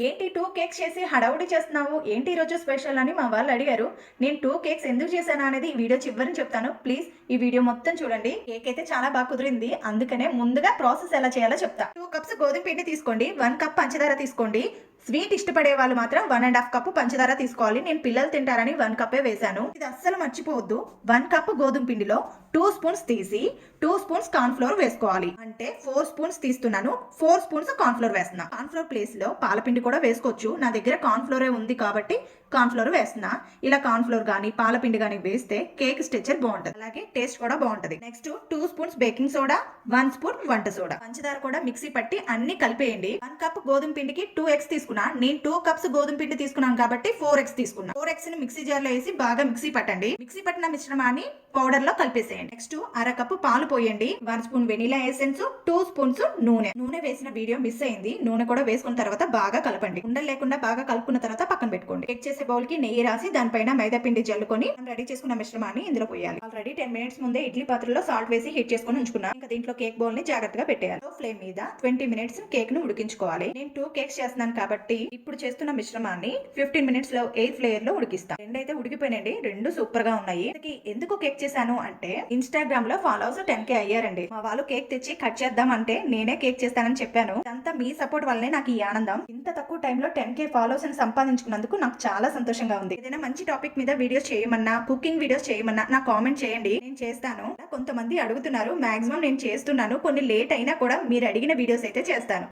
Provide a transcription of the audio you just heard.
ఏంటి 2 కేక్స్ చేసి హడావుడి చేస్తున్నావు? ఏంటి ఈరోజు స్పెషల్ అని మా వాళ్ళు అడిగారు. నేను 2 కేక్స్ ఎందుకు చేశాను అనేది ఈ వీడియో చివరన చెప్తాను. ప్లీజ్ ఈ వీడియో మొత్తం చూడండి. కేక్ అయితే చాలా బాగా కుదిరింది. అందుకనే ముందుగా ప్రాసెస్ ఎలా చేయాలో చెప్తా. 2 కప్స్ గోధుమ పిండి తీసుకోండి. 1 కప్ పంచదార తీసుకోండి. స్వీట్ ఇష్టపడే వాళ్ళు మాత్రం 1.5 కప్పు పంచదార తీసుకోవాలి. నేను పిల్లలు తింటారని 1 కప్పే వేశాను. ఇది అస్సలు మర్చిపోవద్దు. 1 కప్ గోధుమ పిండిలో 2 స్పూన్స్ తీసి 2 స్పూన్స్ కార్న్ ఫ్లోర్ వేసుకోవాలి. అంటే 4 స్పూన్స్ తీస్తున్నాను. 4 స్పూన్స్ కార్న్ ఫ్లోర్ వేస్తున్నా. కార్న్ ఫ్లోర్ ప్లేస్ లో పాలపిండి కూడా వేసుకోవచ్చు. నా దగ్గర కార్న్ ఫ్లోరే ఉంది కాబట్టి కార్న్ ఫ్లోర్ వేస్తున్నా. ఇలా కార్న్ ఫ్లోర్ గానీ పాలపిండి గానీ వేస్తే కేక్ స్ట్రక్చర్ బాగుంటది. అలాగే టేస్ట్ కూడా బాగుంటది. Next 2 spoons baking soda, 1 spoon వంట సోడా, పంచదార కూడా మిక్సీ పట్టి అన్ని కలిపేయండి. 1 కప్ గోధుమ పిండికి 2 ఎగ్స్ తీసుకున్నా. నేను 2 కప్స్ గోధుమ పిండి తీసుకున్నాను కాబట్టి 4 ఎగ్స్ తీసుకున్నా. 4 ఎగ్స్ ని మిక్సీ జార్ లో వేసి బాగా మిక్సీ పట్టండి. మిక్సీ పట్టిన మిశ్రమాన్ని పౌడర్ లో కలిపేసేయండి. నెక్స్ట్ అర కప్పు పాలు పోయండి. 1 స్పూన్ వెనిలా ఎసెన్స్, 2 స్పూన్స్ నూనె. నూనె వేసిన వీడియో మిస్ అయింది. నూనె కూడా వేసుకున్న తర్వాత బాగా కలపండి. ఉండలు లేకుండా బాగా కలుపుకున్న తర్వాత పక్కన పెట్టుకోండి. కేక్ చేసే బౌల్ కి నెయ్యి రాసి దానిపైన మైదా పిండి జల్లుకొని రెడీ చేసుకున్న మిశ్రమాన్ని ఇందులో పోయాలి. ఆల్రెడీ 10 మినిట్స్ ముందే ఇడ్లీ పాత్రలో సాల్ట్ వేసి హీట్ చేసుకుని ఉంచుకున్నా. ఇంకా దీంట్లో కేక్ బౌల్ ని జాగ్రత్తగా పెట్టేయాలి. ఫ్లేమ్ మీద 20 మినిట్స్ కేక్ ను ఉడికించుకోవాలి. నేను 2 కేక్స్ చేస్తున్నాను కాబట్టి ఇప్పుడు చేస్తున్న మిశ్రమాన్ని 15 మినిట్స్ లో ఎయిర్ ఫ్లేయర్ లో ఉడికిస్తా. రెండైతే ఉడికిపోయినండి. రెండు సూపర్ గా ఉన్నాయి. ఎందుకు కేక్ చేశాను అంటే ఇన్స్టాగ్రామ్ లో ఫాలోవర్స్ 10K అయ్యారండి. మా వాళ్ళు కేక్ తెచ్చి కట్ చేద్దాం అంటే నేనే కేక్ చేస్తానని చెప్పాను. ఇదంతా మీ సపోర్ట్ వల్లనే నాకు ఈ ఆనందం. ఇంత తక్కువ టైంలో 10K ఫాలోవర్స్ ని సంపాదించుకున్నందుకు నాకు చాలా సంతోషంగా ఉంది. ఏదైనా మంచి టాపిక్ మీద వీడియోస్ చేయమన్నా, కుకింగ్ వీడియోస్ చేయమన్నా నాకు కామెంట్ చేయండి, నేను చేస్తాను. కొంతమంది అడుగుతున్నారు, మాక్సిమం నేను చేస్తున్నాను. కొన్ని లేట్ అయినా కూడా మీరు అడిగిన వీడియోస్ అయితే చేస్తాను.